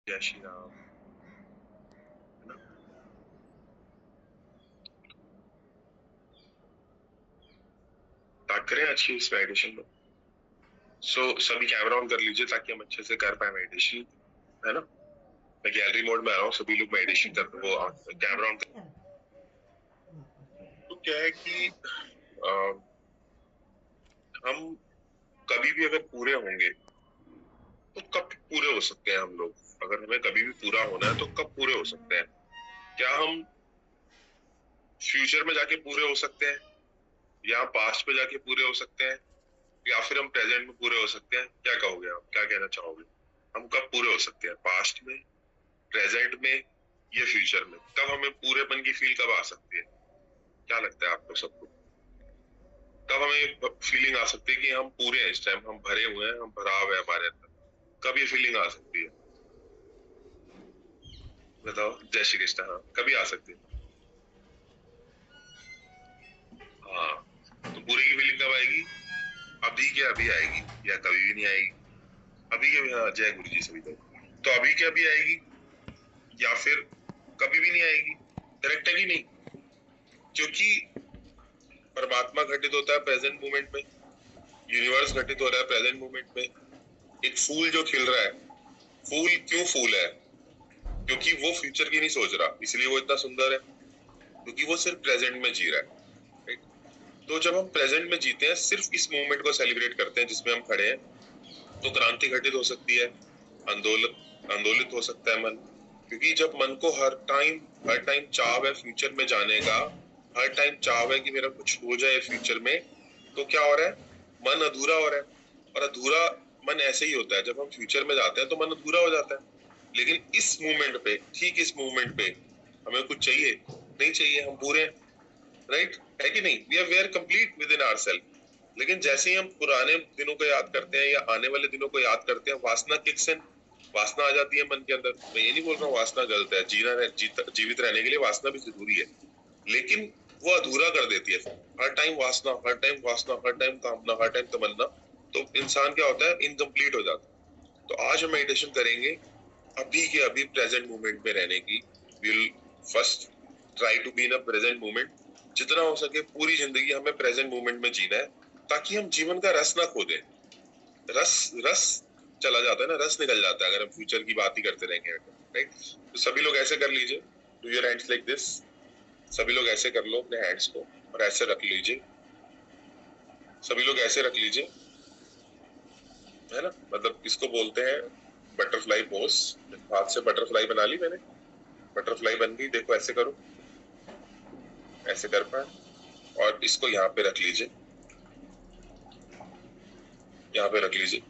जय श्री राम। है ना। बात करें आज की इस मेडिटेशन में। सभी कैमरा ऑन कर लीजिए ताकि हम अच्छे से कर पाए मेडिटेशन। है ना। मैं गैलरी मोड में आ रहा हूँ, सभी लोग मेडिटेशन कर वो कैमरा ऑन कर। तो क्या है कि हम कभी भी अगर पूरे होंगे तो कब पूरे हो सकते हैं हम लोग। अगर हमें कभी भी पूरा होना है तो कब पूरे हो सकते हैं। क्या हम फ्यूचर में जाके पूरे हो सकते हैं, या पास्ट में जाके पूरे हो सकते हैं, या फिर हम प्रेजेंट में पूरे हो सकते हैं। क्या कहोगे आप, क्या कहना चाहोगे। हम कब पूरे हो सकते हैं, पास्ट में, प्रेजेंट में, या फ्यूचर में। कब हमें पूरेपन की फील कब आ सकती है। क्या लगता है आपको सबको। कब हमें फीलिंग आ सकती है कि हम पूरे हैं, इस टाइम हम भरे हुए हैं, हम भराव है हमारे अंदर। कब ये फीलिंग आ सकती है। बताओ। जय श्री कृष्ण। हाँ, कभी आ सकती है। हाँ। तो पूरे की फीलिंग कब आएगी। अभी के अभी आएगी, या कभी भी नहीं आएगी। अभी के भी। हाँ, जय गुरु जी सभी को। तो अभी के अभी आएगी, या फिर कभी भी नहीं आएगी। करेक्ट है कि नहीं। क्योंकि परमात्मा घटित होता है प्रेजेंट मोमेंट में, यूनिवर्स घटित हो रहा है प्रेजेंट मोमेंट में। एक फूल जो खिल रहा है, फूल क्यों फूल है। क्योंकि वो फ्यूचर की नहीं सोच रहा, इसलिए वो इतना सुंदर है। क्योंकि वो सिर्फ प्रेजेंट में जी रहा है। राइट। तो जब हम प्रेजेंट में जीते हैं, सिर्फ इस मोमेंट को सेलिब्रेट करते हैं जिसमें हम खड़े हैं, तो क्रांति घटित हो सकती है। आंदोलन आंदोलित हो सकता है मन। क्योंकि जब मन को हर टाइम चाव है फ्यूचर में जाने का, हर टाइम चाव है कि मेरा कुछ हो जाए फ्यूचर में, तो क्या हो रहा है। मन अधूरा हो रहा है। और अधूरा मन ऐसे ही होता है, जब हम फ्यूचर में जाते हैं तो मन अधूरा हो जाता है। लेकिन इस मूवमेंट पे, ठीक इस मूवमेंट पे हमें कुछ चाहिए नहीं चाहिए, हम पूरे हैं। राइट है कि नहीं। We are where complete within our self. लेकिन जैसे ही हम पुराने दिनों को याद करते हैं या आने वाले दिनों को याद करते हैं, वासना किक्स इन। वासना आ जाती है मन के अंदर। मैं ये नहीं बोल रहा हूँ वासना गलत है, जीवित रहने के लिए वासना भी जरूरी है। लेकिन वो अधूरा कर देती है। हर टाइम वासना, हर टाइम वासना, हर टाइम कामना, हर टाइम तमन्ना। तो इंसान क्या होता है, इनकम्प्लीट हो जाता है। तो आज हम मेडिटेशन करेंगे अभी के अभी प्रेजेंट मोमेंट में रहने की। Will first try to be in a present moment. जितना हो सके पूरी जिंदगी हमें प्रेजेंट मोमेंट में जीना है, ताकि हम जीवन का रस ना खो दें। रस रस चला जाता है ना, रस निकल जाता है अगर हम फ्यूचर की बात ही करते रहेंगे। राइट। तो सभी लोग ऐसे कर लीजिए। Do your hands like this. सभी लोग ऐसे कर लो अपने हैंड्स को, और ऐसे रख लीजिए। सभी लोग ऐसे रख लीजिए। है ना। मतलब इसको बोलते हैं बटरफ्लाई पोज। हाथ से बटरफ्लाई बना ली मैंने। बटरफ्लाई बन गई, देखो ऐसे करो। ऐसे कर पाए। और इसको यहाँ पे रख लीजिए। यहाँ पे रख लीजिए।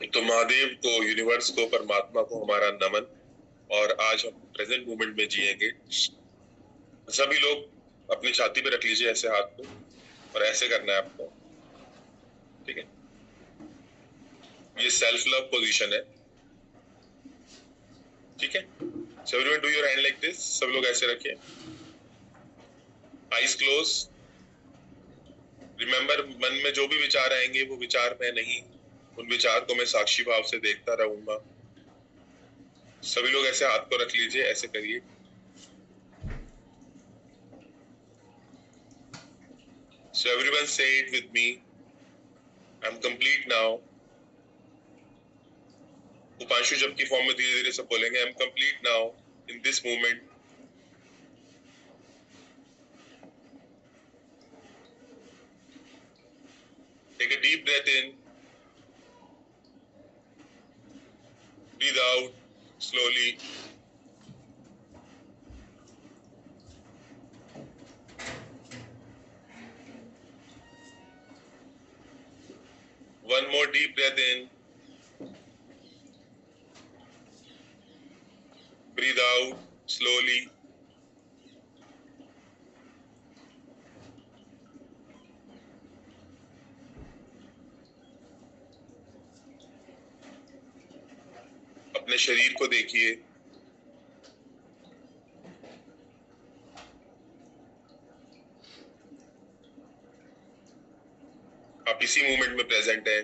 तो महादेव को, यूनिवर्स को, परमात्मा को हमारा नमन। और आज हम प्रेजेंट मोमेंट में जिएंगे। सभी लोग अपनी छाती पे रख लीजिए ऐसे हाथ को, और ऐसे करना है आपको। ठीक है। ये सेल्फ लव पोजीशन है। ठीक है। So everyone do your hand like this. सब लोग ऐसे रखें। Eyes close. रिमेंबर, मन में जो भी विचार आएंगे वो विचार मैं नहीं, उन विचार को मैं साक्षी भाव से देखता रहूंगा। सभी लोग ऐसे हाथ को रख लीजिए, ऐसे करिए। So everyone say it with me. I am complete now. उपांशु जब की फॉर्म में धीरे धीरे सब बोलेंगे, I am complete now in this moment. Take a deep breath in, breathe out slowly. One more deep breath in, breathe out slowly. अपने शरीर को देखिए। आप इसी मोमेंट में प्रेजेंट है।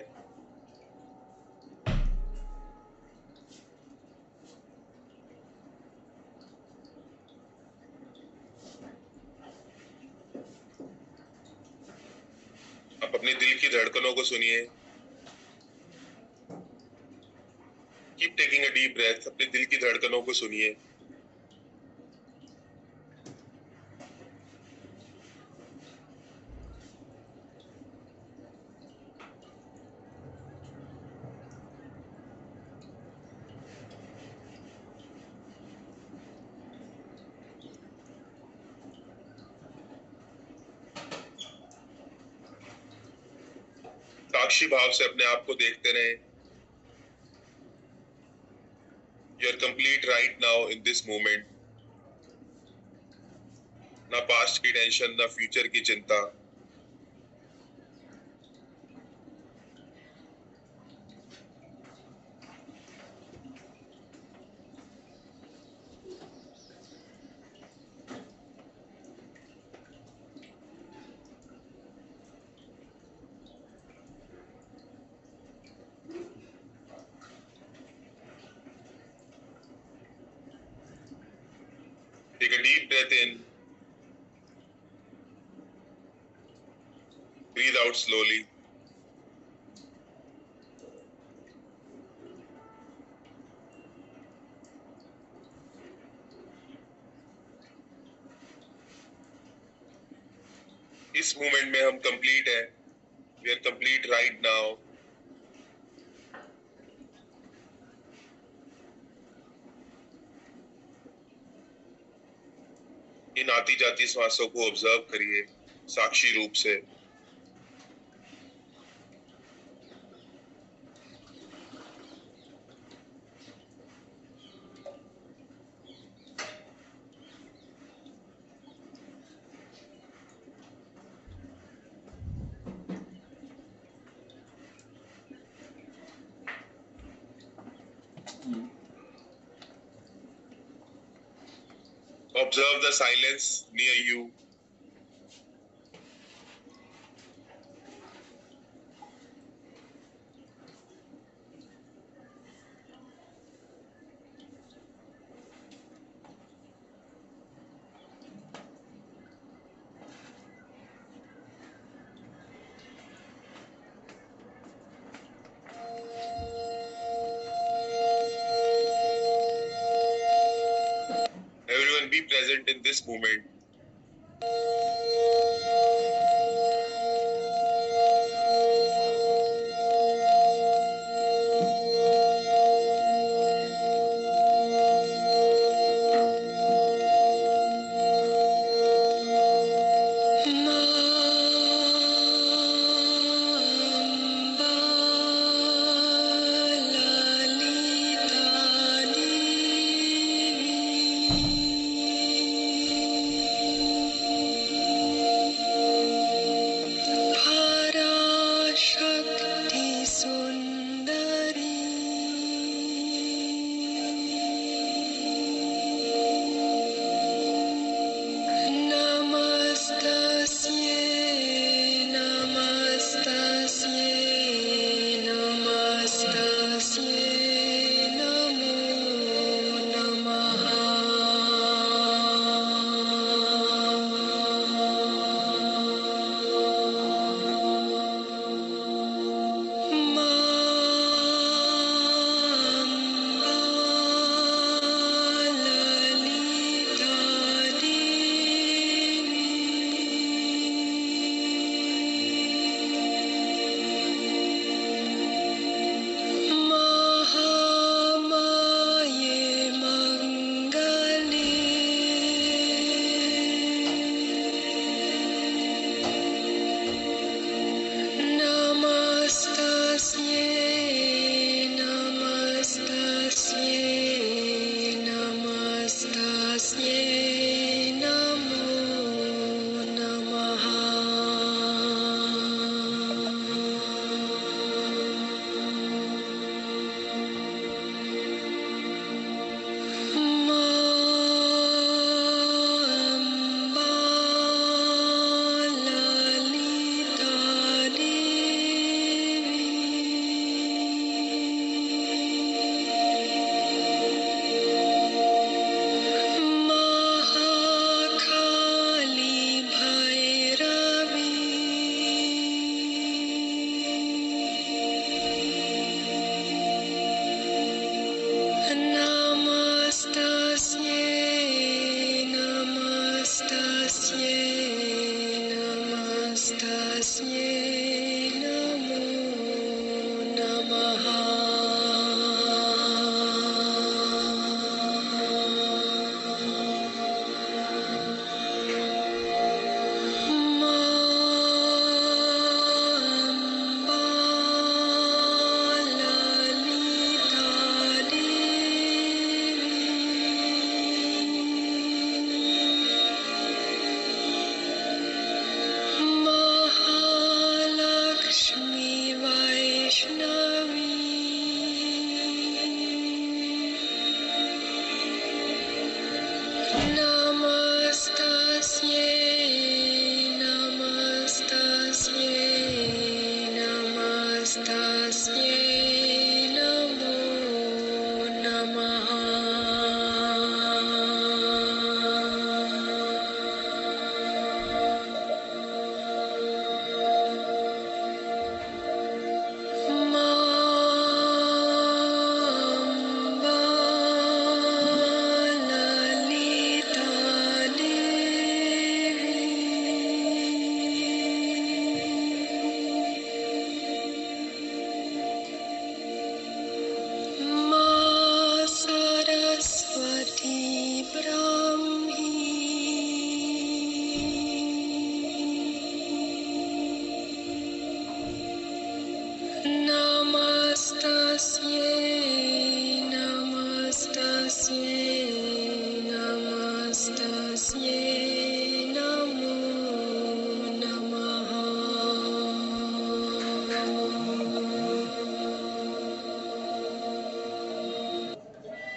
अपने दिल की धड़कनों को सुनिए। Keep taking a deep breath, अपने दिल की धड़कनों को सुनिए। साक्षी भाव से अपने आप को देखते रहें। You are complete right now in this moment. ना पास्ट की टेंशन, ना फ्यूचर की चिंता। Take a deep breath in, breathe out slowly. इस मोमेंट में हम कंप्लीट हैं। We are complete right now. इन आती जाती सांसों को ऑब्जर्व करिए साक्षी रूप से। Observe the silence near you. Everyone be present in this moment.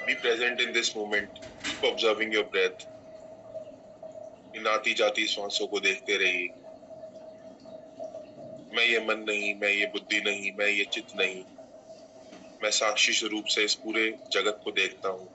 Be present in this moment. Keep observing your breath. इन आती जाती श्वासों को देखते रहिए। मैं ये मन नहीं, मैं ये बुद्धि नहीं, मैं ये चित्त नहीं, मैं साक्षी स्वरूप से इस पूरे जगत को देखता हूँ।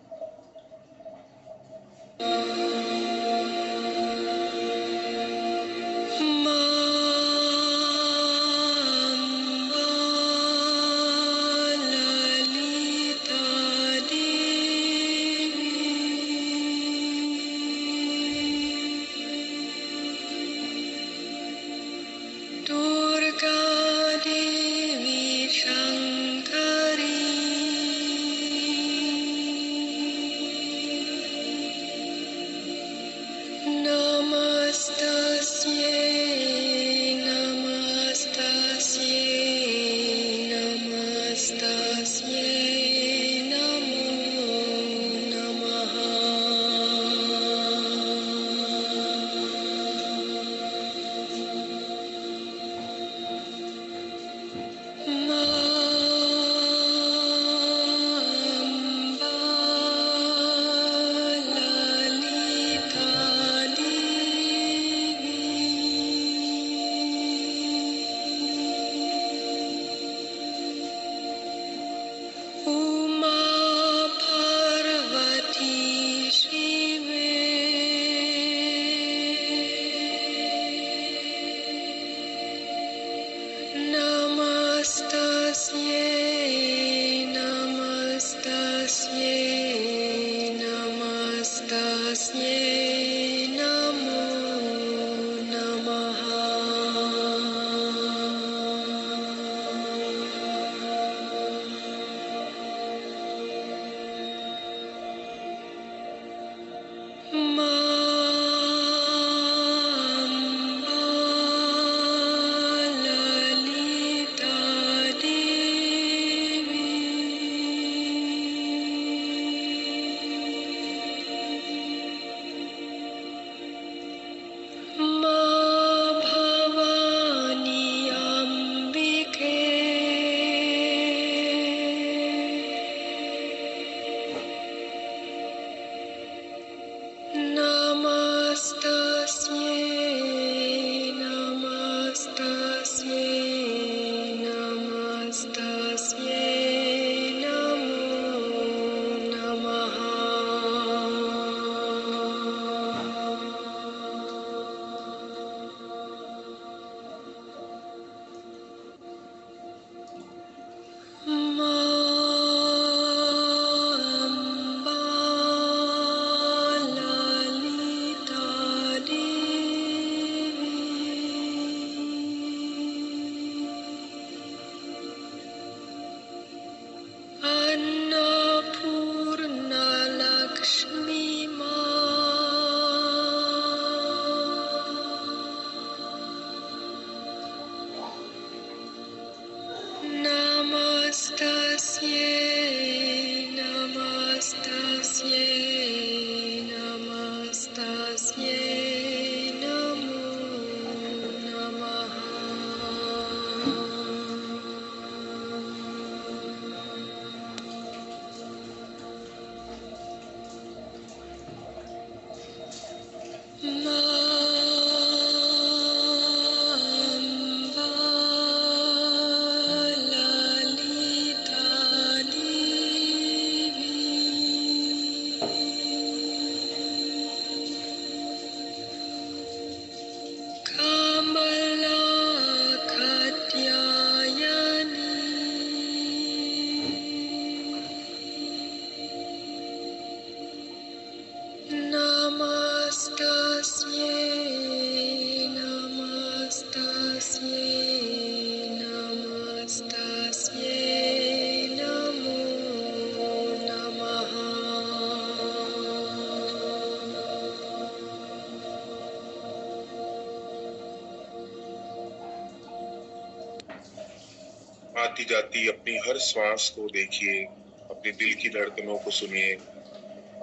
आती जाती अपनी हर श्वास को देखिए, अपने दिल की धड़कनों को सुनिए,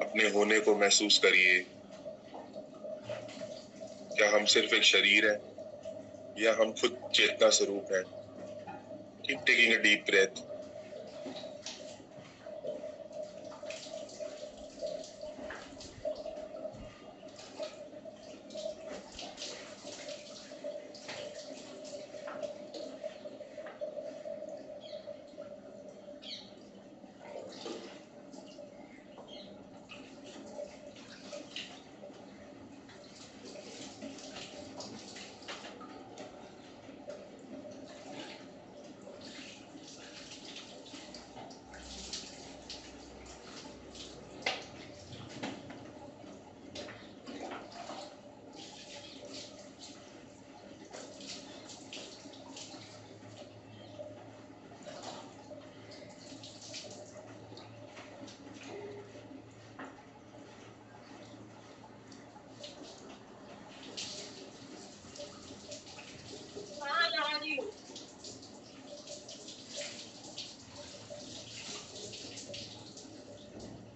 अपने होने को महसूस करिए। क्या हम सिर्फ एक शरीर है या हम खुद चेतना स्वरूप है? Keep taking a deep breath.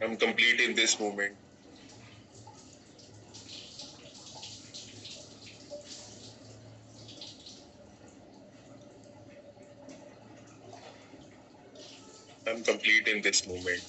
I'm complete in this moment. I'm complete in this moment.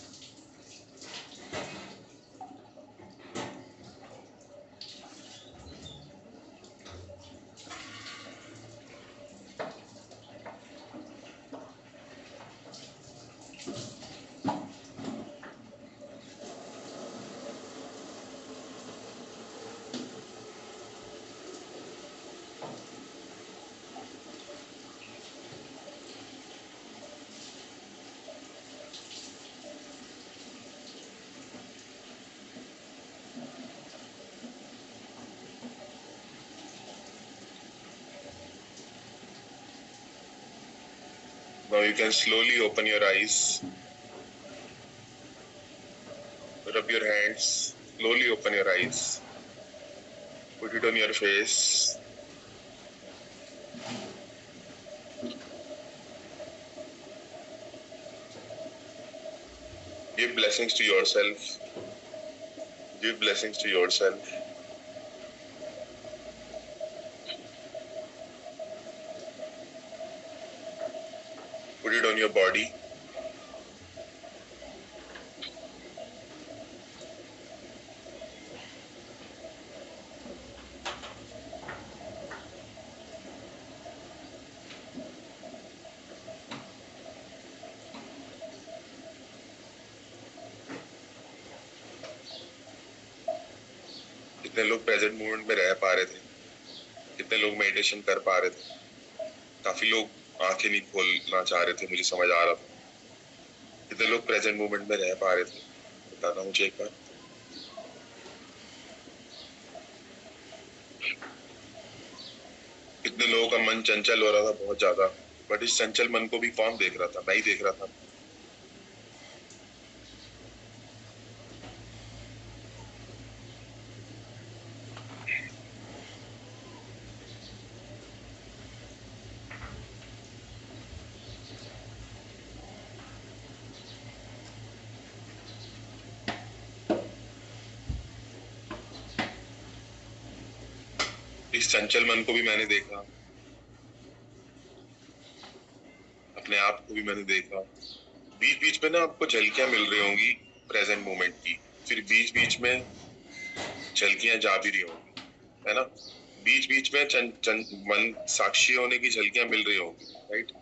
Now you can slowly open your eyes, rub your hands, slowly open your eyes, put it on your face. Give blessings to yourself. Give blessings to yourself. Put it on your body. कितने लोग present moment में रह पा रहे थे, कितने लोग meditation कर पा रहे थे, काफी लोग आंखें नहीं खोलना चाह रहे थे, मुझे समझ आ रहा था। कितने लोग प्रेजेंट मोमेंट में रह पा रहे थे, बताना मुझे एक बार। कितने लोगों का मन चंचल हो रहा था बहुत ज्यादा, बट इस चंचल मन को भी कौन देख रहा था? मैं ही देख रहा था। इस चंचल मन को भी मैंने देखा, अपने आप को भी मैंने देखा। बीच बीच में ना आपको झलकियां मिल रही होंगी प्रेजेंट मोमेंट की, फिर बीच बीच में झलकियां जा भी रही होंगी, है ना? बीच बीच में मन साक्षी होने की झलकियां मिल रही होंगी, राइट?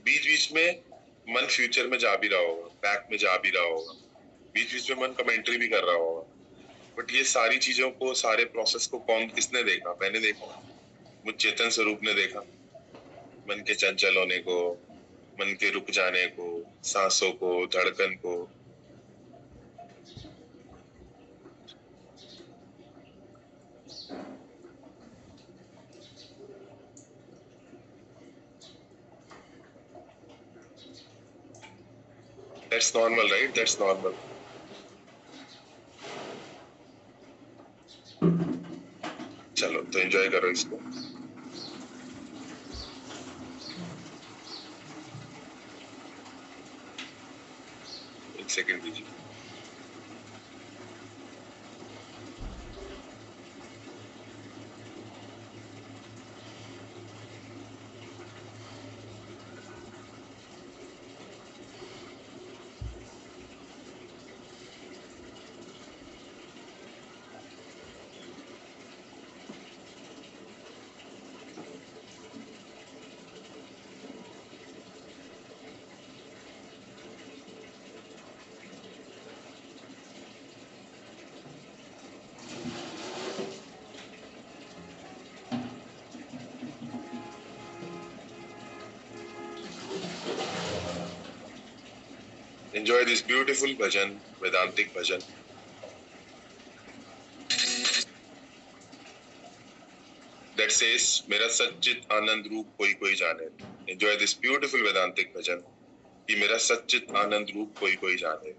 बीच बीच में मन फ्यूचर में जा भी रहा होगा, बैक में जा भी रहा होगा, बीच बीच में मन कमेंट्री भी कर रहा होगा। बट ये सारी चीजों को, सारे प्रोसेस को किसने देखा? मैंने देखा। मुझ चेतन स्वरूप ने देखा। मन के चंचल होने को, मन के रुक जाने को, सांसों को, धड़कन को। That's normal, right? That's normal. चलो तो एंजॉय करो इसको. एक सेकंड दीजिए. Enjoy this beautiful bhajan, Vedantic bhajan. That says, मेरा सच्चित आनंद रूप कोई कोई जाने. Enjoy this beautiful Vedantic bhajan. कि मेरा सच्चित आनंद रूप कोई कोई जाने.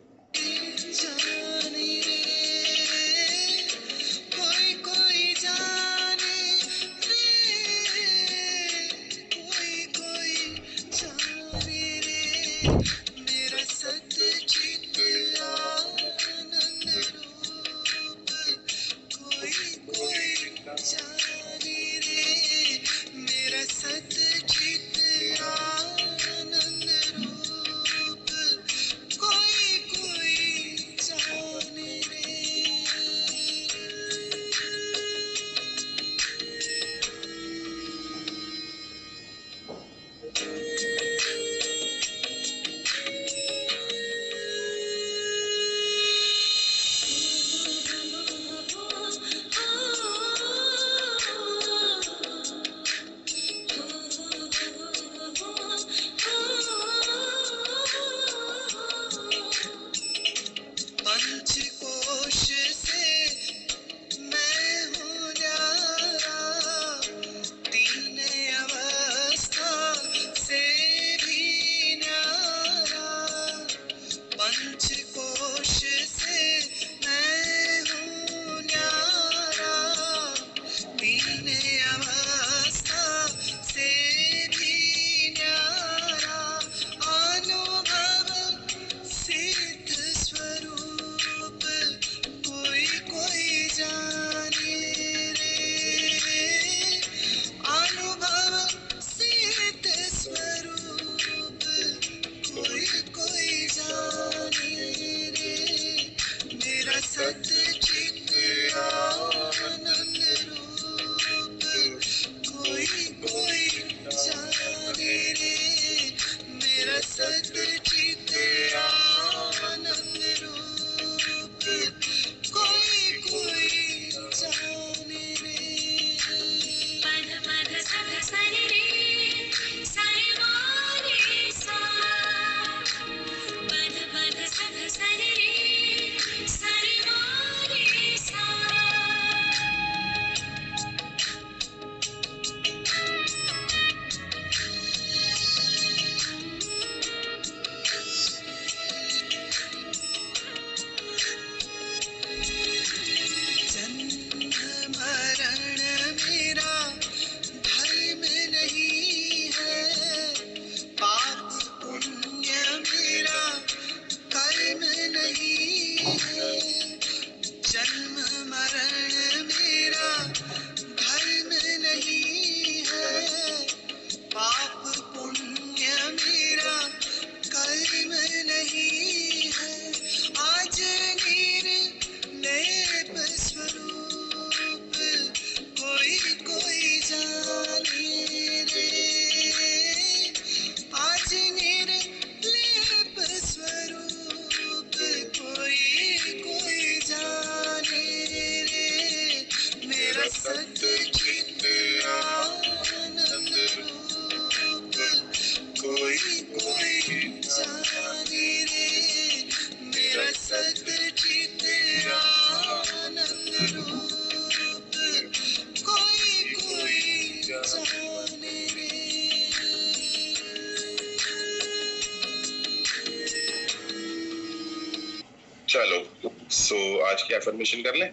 सो आज की एफर्मेशन कर लें,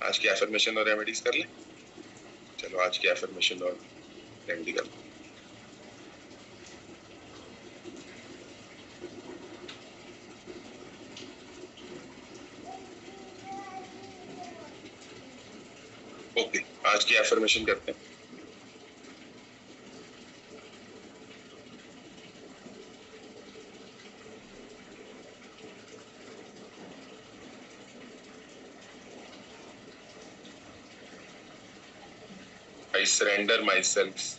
आज की एफर्मेशन और रेमेडीज कर लें। चलो आज की एफर्मेशन और रेमेडी कर लें। ओके, आज की एफर्मेशन करते हैं। I surrender myself.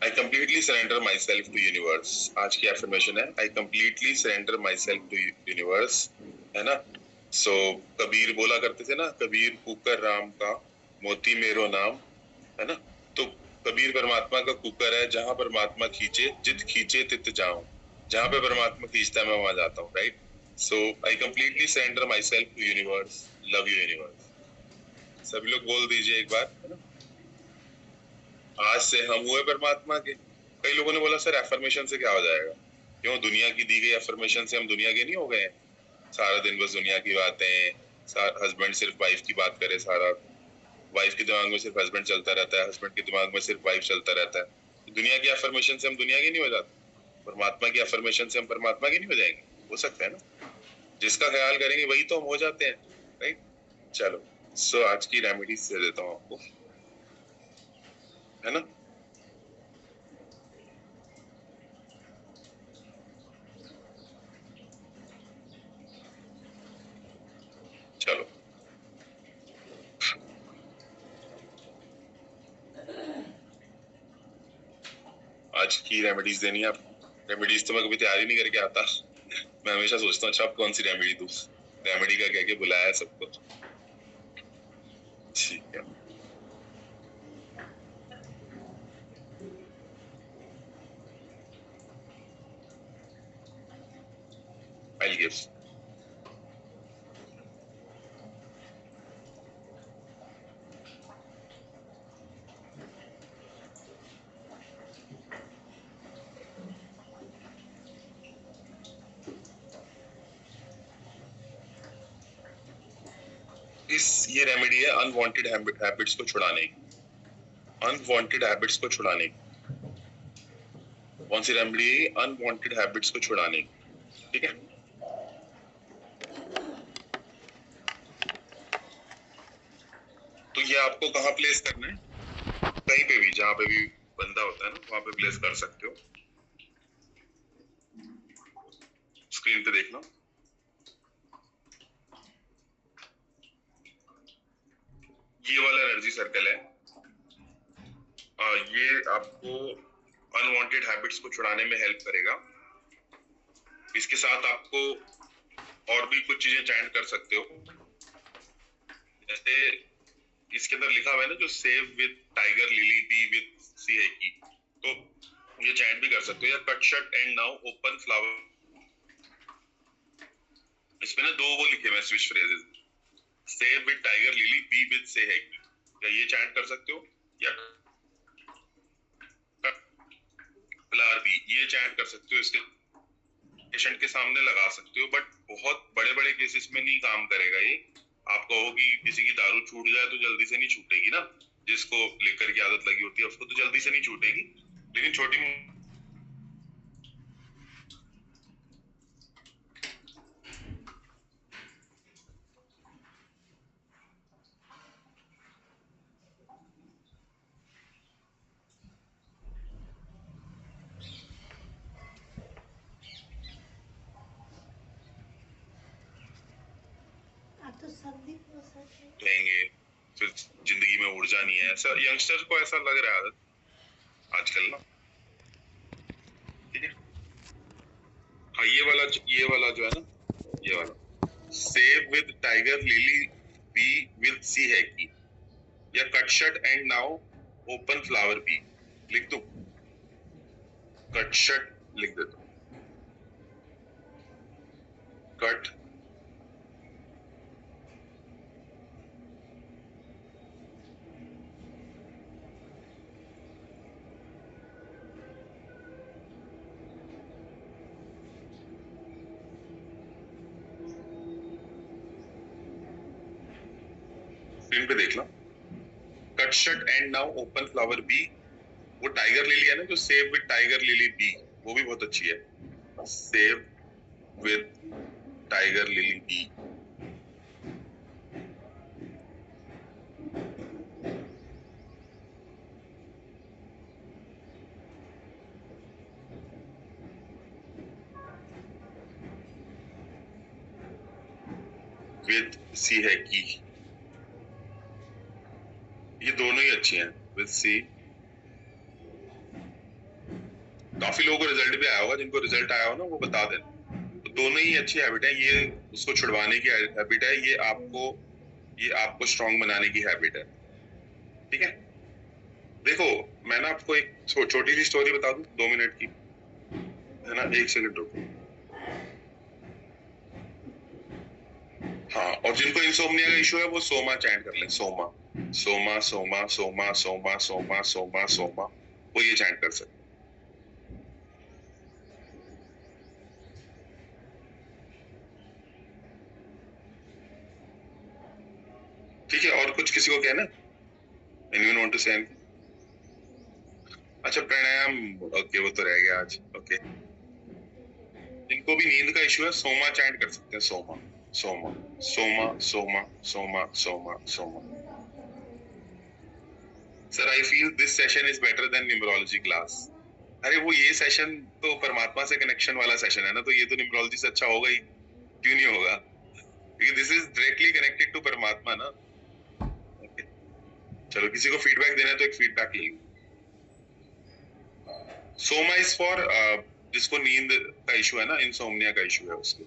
I completely surrender myself to universe. आज की एफर्मेशन है I completely surrender myself to universe, है ना। So कबीर बोला करते थे ना, कबीर कुकर राम का मोती मेरो नाम, है ना। तो कबीर परमात्मा का कुकर है, जहां परमात्मा खींचे जित खींचे तित जाऊं, जहां पे परमात्मा खींचता है मैं वहां जाता हूँ, right. So I completely surrender my self to universe, love you universe. सभी लोग बोल दीजिए एक बार, है ना। आज से हम हुए परमात्मा के। कई लोगों ने बोला सर एफर्मेशन से क्या हो जाएगा, क्यों दुनिया की दी गई एफर्मेशन से हम दुनिया के नहीं हो गए? सारा दिन बस दुनिया की बातें, हस्बैंड सिर्फ वाइफ की बात करे, सारा वाइफ के दिमाग में सिर्फ हस्बैंड चलता रहता है, हस्बैंड के दिमाग में सिर्फ वाइफ चलता रहता है। दुनिया की अफर्मेशन से हम दुनिया के नहीं हो जाते, परमात्मा की अफर्मेशन से हम परमात्मा के नहीं हो जाएंगे? हो सकता है ना, जिसका ख्याल करेंगे वही तो हम हो जाते हैं, राइट। चलो, सो आज की रेमेडीज दे देता हूँ आपको, है ना। चलो, आज की रेमेडीज देनी है आपको। रेमेडीज तो मैं कभी तैयारी नहीं करके आता, मैं हमेशा सोचता हूँ अच्छा आप कौन सी रेमेडी दूं, रेमेडी का कह के बुलाया है सबको। ठीक है, I'll give. ये रेमेडी है अनवांटेड हैबिट्स को छुड़ाने की, अनवांटेड हैबिट्स को छुड़ाने की। कौन सी रेमेडी है? अनवांटेड हैबिट्स को छुड़ाने की, ठीक है। तो ये आपको कहाँ प्लेस करना है? कहीं पे भी, जहाँ पे भी बंदा होता है ना वहां पे प्लेस कर सकते हो। स्क्रीन पे देख लो, ये वाला एनर्जी सर्कल है। ये आपको अनवांटेड हैबिट्स को छुड़ाने में हेल्प करेगा। इसके साथ आपको और भी कुछ चीजें चैंट कर सकते हो, जैसे इसके अंदर लिखा हुआ है ना जो save with tiger lily B with सी है की, तो ये चैंट भी कर सकते हो। या cut shut and now open flower, इसमें ना दो वो लिखे हुए switch phrases, save with tiger lily be with से है की, या ये चैंट कर सकते हो, या फ्लावर बी, ये चैंट कर सकते हो। इसके पेशेंट के सामने लगा सकते हो, बट बहुत बड़े बड़े केसेस में नहीं काम करेगा ये। आप कहो कि किसी की दारू छूट जाए तो जल्दी से नहीं छूटेगी ना, जिसको लेकर की आदत लगी होती है उसको तो जल्दी से नहीं छूटेगी, लेकिन छोटी रहेंगे, फिर जिंदगी में ऊर्जा नहीं है, ऐसा यंगस्टर को ऐसा लग रहा है आजकल ना, ठीक है। हाँ, ये वाला जो है ना, ये वाला save with tiger lily B with सी है की, या cut shut and now open flower be लिख दो, कट शट लिख देता हूं, कट स्क्रीन पे देख लो, cut shut and now open flower B. वो टाइगर लिली है ना, जो save with tiger lily B, वो भी बहुत अच्छी है, save with tiger lily B. With सी है की, ये दोनों ही अच्छी हैं, विद सी। काफी लोगों को रिजल्ट भी आया होगा, जिनको रिजल्ट आया हो ना वो बता देना। तो दोनों ही अच्छी हैबिट है, ये उसको छुड़वाने की हैबिट है, ये आपको स्ट्रांग बनाने की हैबिट है। ठीक है, देखो मैं ना आपको एक छोटी सी स्टोरी बता दूं, 2 मिनट की, है ना, 1 सेकंड रुको। हाँ, और जिनको इंसोम्निया का इशू है वो सोमा चैंट कर लें, सोमा सोमा सोमा सोमा सोमा सोमा सोमा सोमा, वो ये चैंट कर सकते। ठीक है, और कुछ किसी को कहना, एनीवन वांट टू से? अच्छा, प्राणायाम, ओके वो तो रह गया आज। ओके, जिनको भी नींद का इशू है सोमा चैंट कर सकते हैं, Soma Soma Soma Soma Soma Soma Soma. Sir I feel this session is better than numerology class. अरे वो ये सेशन तो परमात्मा से कनेक्शन वाला सेशन है ना, तो ये तो न्यूमरोलॉजी से अच्छा होगा ही, क्यों नहीं होगा, क्योंकि this is directly connected to paramatma ना। okay. चलो, किसी को फीडबैक देना है तो एक फीडबैक ले। सोमा इज फॉर जिसको नींद का इशू है ना, इंसोम्निया का इशू है उसको।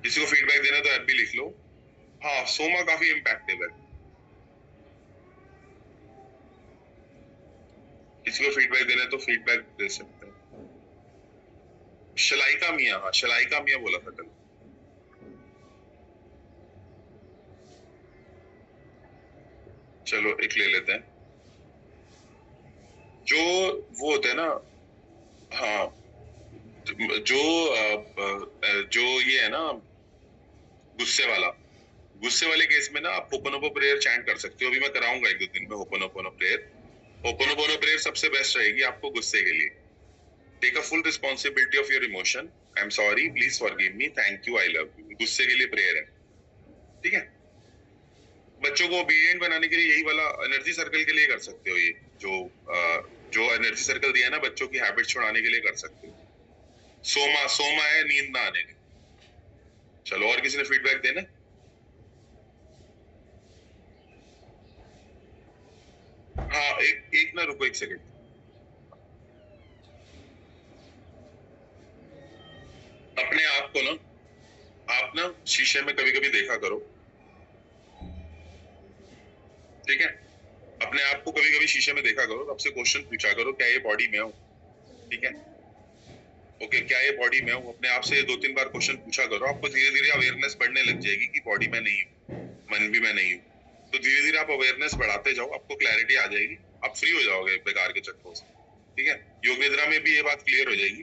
किसी को फीडबैक देना तो ऐप भी लिख लो। हाँ, सोमा काफी इम्पैक्टिव है। किसी को फीडबैक देना है तो फीडबैक दे सकते हैं। शलाइका मियाँ, हाँ शलाइका मियाँ बोला था कल। चलो एक ले लेते हैं, जो वो होता है ना, हाँ, जो ये है ना, गुस्से वाला, गुस्से वाले केस में ना आप होपनोपो प्रेयर चैंट कर सकते हो। अभी मैं कराऊंगा 1-2 दिन में होपनोपोनो प्रेयर। होपनोपोनो प्रेयर सबसे बेस्ट रहेगी आपको गुस्से के लिए। Take a full responsibility of your emotion, I am sorry, please forgive me, thank you, I love you, गुस्से के लिए प्रेयर है। ठीक है, बच्चों को ओबीडिएंट बनाने के लिए यही वाला एनर्जी सर्कल के लिए कर सकते हो। ये जो एनर्जी सर्कल दिया है ना, बच्चों की हैबिट छुड़ाने के लिए कर सकते हो। सोमा सोमा है नींद ना आने की। चलो, और किसी ने फीडबैक देना? हाँ, एक एक ना, रुको 1 सेकंड। अपने आप को ना, आप ना शीशे में कभी कभी देखा करो। ठीक है, अपने आप को कभी कभी शीशे में देखा करो, आपसे क्वेश्चन पूछा करो, क्या ये बॉडी में हूँ? ठीक है, ओके, क्या ये बॉडी में हूँ? अपने आप से 2-3 बार क्वेश्चन पूछा करो, आपको धीरे धीरे अवेयरनेस बढ़ने लग जाएगी कि बॉडी में नहीं हूँ, मन भी मैं नहीं हूँ। तो धीरे धीरे आप अवेयरनेस बढ़ाते जाओ, आपको क्लैरिटी आ जाएगी, आप फ्री हो जाओगे बेकार के चक्करों से। ठीक है, योग निद्रा में भी ये बात क्लियर हो जाएगी,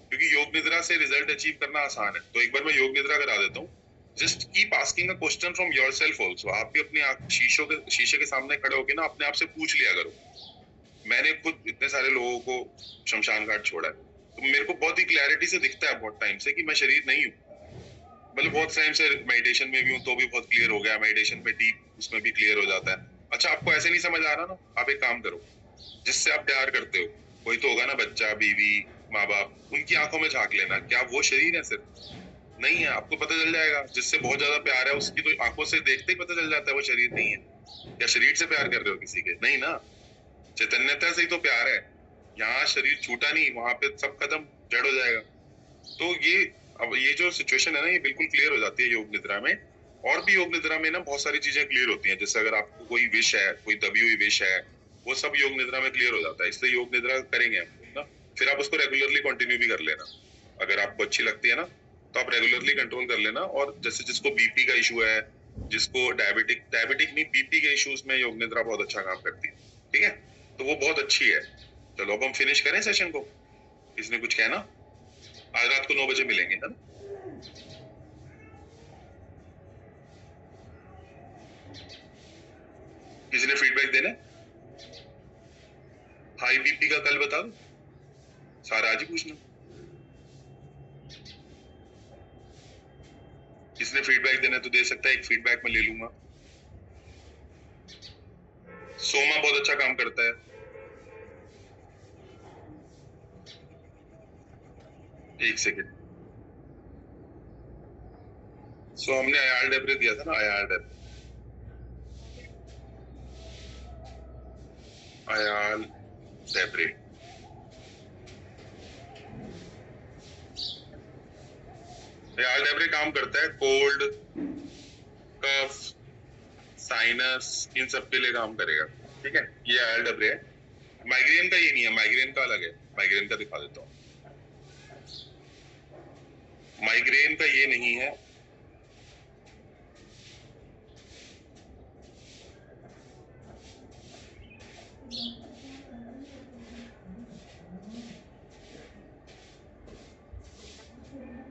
क्योंकि योग निद्रा से रिजल्ट अचीव करना आसान है। तो एक बार मैं योग निद्रा करा देता हूँ। Just keep asking a question from yourself also. आप भी अपनी शीशे के सामने खड़े होकर ना अपने आप से पूछ लिया करो। मैंने खुद इतने सारे लोगों को शमशान घाट छोड़ा है, तो मेरे को बहुत ही क्लैरिटी से दिखता है बहुत टाइम से कि मैं शरीर नहीं हूँ। मतलब बहुत टाइम से मेडिटेशन में भी हूँ तो भी बहुत क्लियर हो गया, मेडिटेशन में डीप उसमें भी क्लियर हो जाता है। अच्छा, आपको ऐसे नहीं समझ आ रहा ना, आप एक काम करो, जिससे आप प्यार करते हो, कोई तो होगा ना, बच्चा, बीवी, माँ बाप, उनकी आंखों में झांक लेना, क्या वो शरीर है? सिर्फ नहीं है, आपको पता चल जाएगा। जिससे बहुत ज्यादा प्यार है उसकी तो आंखों से देखते ही पता चल जाता है वो शरीर नहीं है। क्या शरीर से प्यार कर रहे हो किसी के? नहीं ना, चैतन्यता से ही तो प्यार है। यहाँ शरीर छूटा नहीं, वहां पे सब खत्म, जड़ हो जाएगा। तो ये, अब ये जो सिचुएशन है ना, ये बिल्कुल क्लियर हो जाती है योग निद्रा में। और भी योग निद्रा में ना बहुत सारी चीजें क्लियर होती हैं, जैसे अगर आपको कोई विश है, कोई दबी हुई विश है, वो सब योग निद्रा में क्लियर हो जाता है। इसलिए योग निद्रा करेंगे हम लोग ना, फिर आप उसको रेगुलरली कंटिन्यू भी कर लेना। अगर आपको अच्छी लगती है ना तो आप रेगुलरली कंट्रोल कर लेना। और जैसे जिसको बीपी का इशू है, जिसको डायबिटिक नहीं बीपी के इश्यूज में योग निद्रा बहुत अच्छा काम करती है, ठीक है, तो वो बहुत अच्छी है। चलो अब हम फिनिश करें सेशन को, किसने कुछ कहना? आज रात को 9 बजे मिलेंगे, है ना? किसी ने फीडबैक देना? हाई बीपी का कल बता दो, सारा आज ही पूछना। किसने फीडबैक देना तो दे सकता है, एक फीडबैक में ले लूंगा। सोमा बहुत अच्छा काम करता है। एक सेकेंड, सो हमने आयाल डेब्रे दिया था ना, आयाल डेब्रे आयाल डेब्रे काम करता है कोल्ड, कफ, साइनस, इन सब के लिए काम करेगा, ठीक है। ये आयाल डेब्रे है। माइग्रेन का ये नहीं है, माइग्रेन का अलग है, माइग्रेन का दिखा देता हूँ। माइग्रेन का ये नहीं है,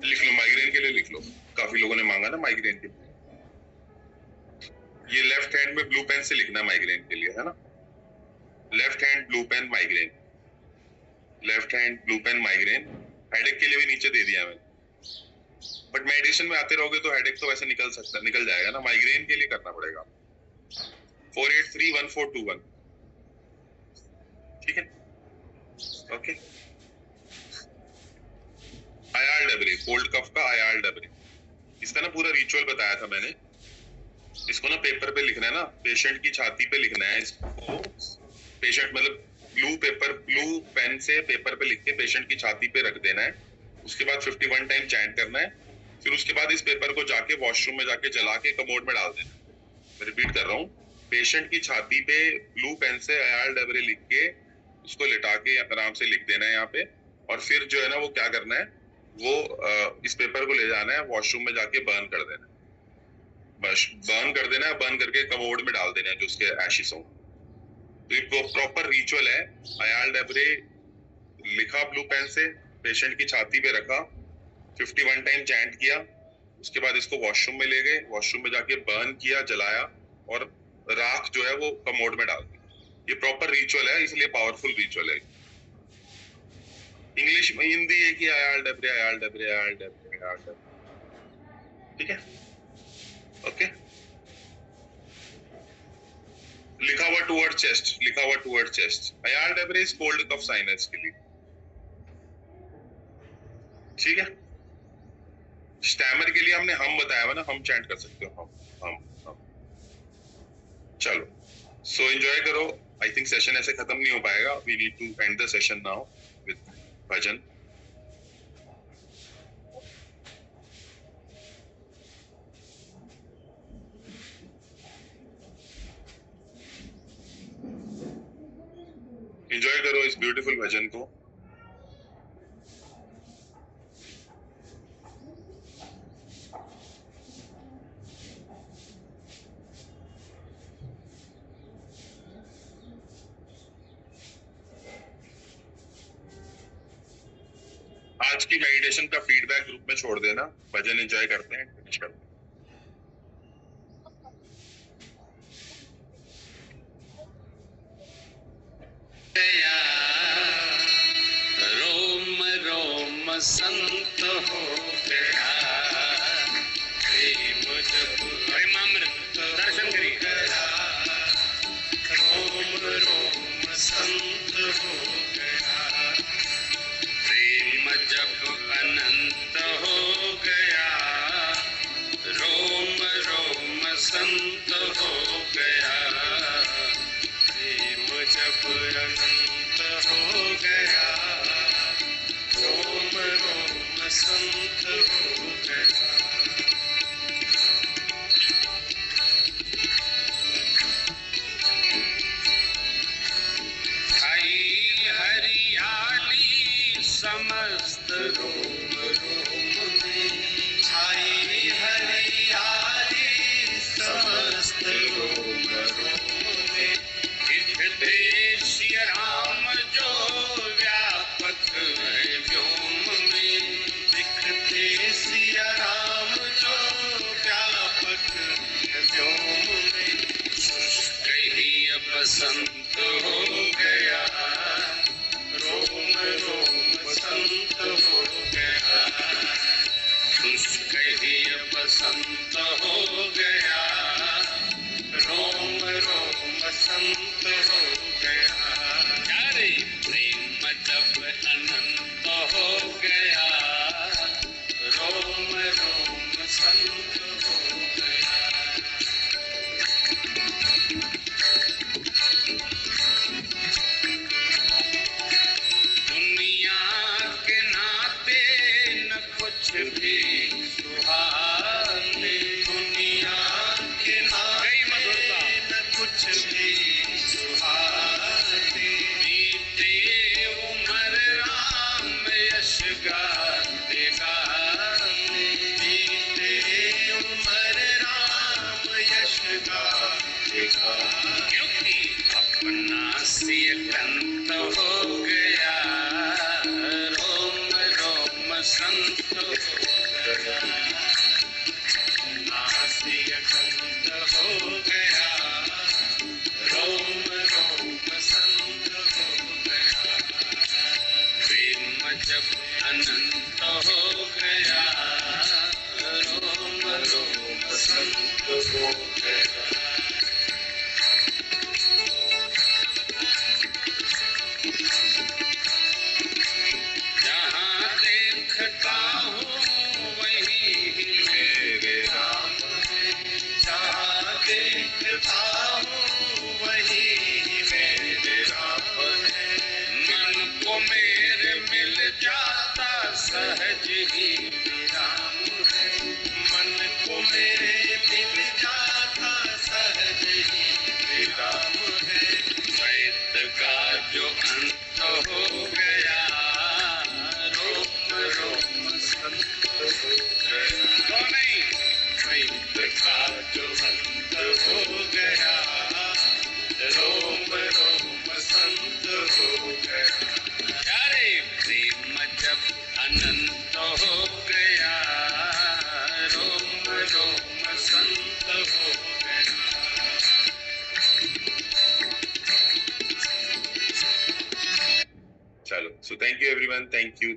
लिख लो माइग्रेन के लिए, लिख लो, काफी लोगों ने मांगा ना माइग्रेन के लिए। ये लेफ्ट हैंड में ब्लू पेन से लिखना माइग्रेन के लिए, है ना? Left hand blue pen migraine, left hand blue pen migraine. Headache के लिए भी नीचे दे दिया मैंने, बट मेडिटेशन में आते रहोगे तो हेडेक तो वैसे निकल जाएगा ना, माइग्रेन के लिए करना पड़ेगा। 483141, ठीक है, ओके। आयाल डेब्रे, कोल्ड कफ का आयाल डेब्रे, इसका ना पूरा रिचुअल बताया था मैंने। इसको ना पेपर पे लिखना है ना, पेशेंट की छाती पे लिखना है इसको। पेशेंट मतलब ब्लू पेन से पेपर पे लिख के पेशेंट की छाती पे रख देना है। उसके बाद 51 टाइम चैंट करना है। फिर उसके बाद इस पेपर को जाके वॉशरूम में जाके जला के कमोड में डाल देना। मैं रिपीट कर रहा हूँ, पेशेंट की छाती पे ब्लू पेन से आयाल डेब्रे लिख के उसको लिटा के आराम से लिख देना है यहाँ पे। और फिर जो है ना वो क्या करना है, वो इस पेपर को ले जाना है वॉशरूम में जाके बर्न कर देना है। बस बर्न कर देना है, बर्न करके कमोड में डाल देना है जो उसके एशिस हो। तो ये प्रॉपर रिचुअल है। आयाल डेब्रे लिखा ब्लू पेन से, पेशेंट की छाती पे रखा, 51 टाइम चैंट किया, उसके बाद इसको वॉशरूम में ले गए, वॉशरूम में जाके बर्न किया, जलाया, और राख जो है वो कमोड में डाल दी। ये प्रॉपर रिचुअल है, इसलिए पावरफुल रिचुअल है। इंग्लिश में हिंदी है कि आयाल डेब्रे, आयाल डेब्रे, आयाल डेब्रे, आयाल डेब्रे, ठीक है, ओके। लिखा हुआ टुवर्ड चेस्ट, लिखा हुआ टुवर्ड चेस्ट। आयाल डेब्रे इज कोल्ड कफ साइनस के लिए, ठीक है। स्टैमर के लिए हमने हम बताया हुआ ना, हम चैंट कर सकते हो, हम। चलो, सो एंजॉय करो। आई थिंक सेशन ऐसे खत्म नहीं हो पाएगा, we need to end the session now with bhajan. Enjoy करो इस ब्यूटीफुल भजन को। आज की मेडिटेशन का फीडबैक ग्रुप में छोड़ देना। भजन एंजॉय करते हैं, फिनिश करते हैं। रोम रोम संत हो गया, प्रेम जब प्रेमामृत दर्शन करिए। रोम रोम संत हो गया, प्रेम जब अनंत हो गया। रोम रोम संत हो गया, प्रेम जब अनंत हो गया। रोम रोम संत हो संत हो गया, रोम रोम संत हो गया, उसके लिए बसंत हो गया, रोम रोम संत हो गया। प्यारे प्रेम जब अनंत हो गया, रोम रोम संत हो गया। दुनिया के नाते न कुछ भी सुहाने, दुनिया के नाते न कुछ भी सुहाने, बीते उम्र राम यश गाते गाते, बीते उम्र राम यश गाते गाते, क्योंकि अपना सिय कंत हो गया, रोम रोम संत हो गया, अपना सिय कंत हो गया, रोम रोम संत हो गया। प्रेम जब अनंत हो गया, रोम रोम संत हो गया। जहाँ देखता हूँ वही मेरे राम है, जहाँ देखता हूँ वही मेरे राम है। मन को मेरे मिल जाता सहज ही राम है, मन को मेरे मिल जाता सहज ही राम है। द्वैत का जो अंत हो गया, रोम रोम संत हो गया। तो नहीं, द्वैत का जो अंत हो गया, रोम रोम संत हो गया। प्यारे प्रेम जब अनंत हो गया, रोम रोम संत हो गया। चलो, so thank you everyone, thank you.